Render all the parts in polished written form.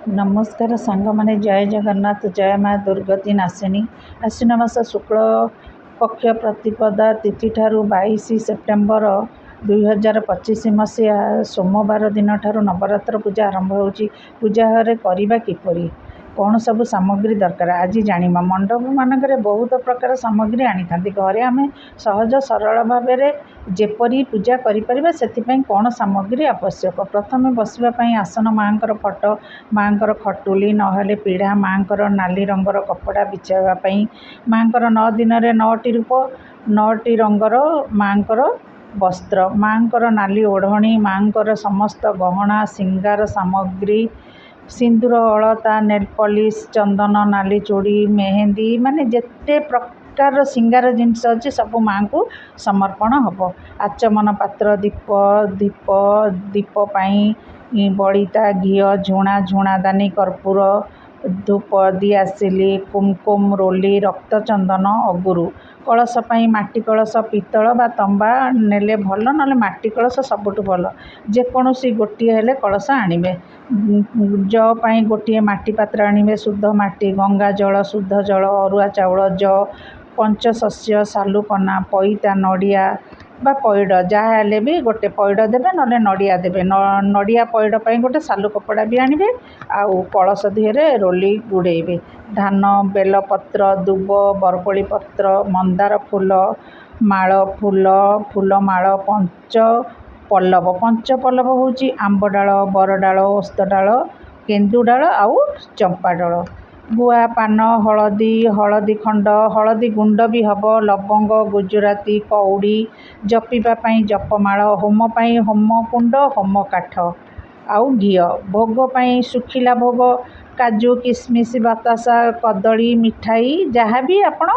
नमस्कार सांग माने जय जगन्नाथ जय माँ दुर्गति नाशिनी आश्विन मास शुक्ल पक्ष प्रतिपदा तिथि ठारू 22 सेप्टेम्बर 2025 मसीहा सोमवार दिन ठारू नवरात्र पूजा आरंभ होची। पूजा घरे करिबा किपरि कौन सब सामग्री दरकार आज जानिबा। मंडप मानकरे बहुत प्रकार सामग्री आनी थांती। घरे आमे सहज सरल भाबरे जेपरी पूजा करि परिबा सेथिपई कौन सामग्री आवश्यक। प्रथमे बसिबा पई आसन मांकर फटो मांकर खटुली नहेले पीढ़ा मांकर नाली रंगर कपड़ा बिछाइबा पई मांकर 9 दिन रे 9टी रूप 9टी रंगर मांकर वस्त्र मांकर नाली ओढ़णी मांकर समस्त गहना सिंगार सामग्री सिंदूर अलता नेल पॉलिश चंदन नाली चूड़ी मेहंदी माने जेते प्रकार सिंगार जिनस अच्छे सब माँ को समर्पण हम। आचमन पात्र दीप दीप दीप पाई बड़ीता घी झुणा झुणा दानी कर्पूर धूप दिआसिली कुमकुम रोली रक्त चंदन अगुरु कलश पाई माटी कलश पितल बा तंबा नेले भल ना माटी कलश सबुठ भल जेकोसी गोटे हेले कलश आणवे। ज पाई गोटे माटी पात्र आणवे शुद्ध माटी गंगा जल शुद्ध जल अरुआ चाउल ज पंचशस्य सालुपना पईता नड़िया बा पैड जहाँ भी गोटे पैड देवे ना नड़िया देवे नड़िया पैड पाई गोटे सालु कपड़ा भी आणवे आउ कलश दिहरे रोली गुड़ेबे। धान बेलपत्र दुब बरकोली पत्र मंदार फूल माल फूल फूल माल पंच पल्लव होची आंब डाल बरडाल ओस्त डाल केन्दु डाल आउ चंपा डाल गुआ पान हलदी हलदी खंड हलदी गुंड भी हब लवंग गुजराती कौड़ी जपिबा पाई जपमाल होम पाई होम कुंड होम काठ आउ घी भोग पाई सुखिला भोग काजू किसमिश बतासा कदली मिठाई जहाँ भी आपण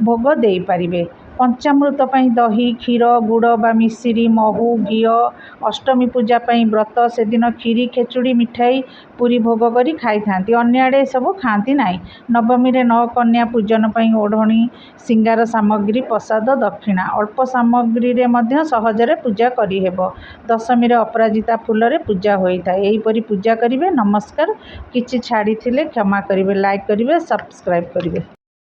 भोग दे पारिबे। पंचामृत पाई दही क्षीर गुड़ बा मिश्री महू घी अष्टमी पूजा पाई व्रत से दिन खीरी खेचुड़ी मिठाई पूरी भोग करी खाई थांती अन्य आड़े सब खाती नाई। नवमी रे 9 कन्या पूजन पाई ओढ़णी सिंगार सामग्री प्रसाद दक्षिणा अल्प सामग्री रे मध्य सहजरे पूजा करी हेबो। दशमी रे अपराजिता फूल रे पूजा होइता। एही परी पूजा करिवे। नमस्कार किछि छाड़ी थिले क्षमा करिवे लाइक करिवे सब्सक्राइब करिवे।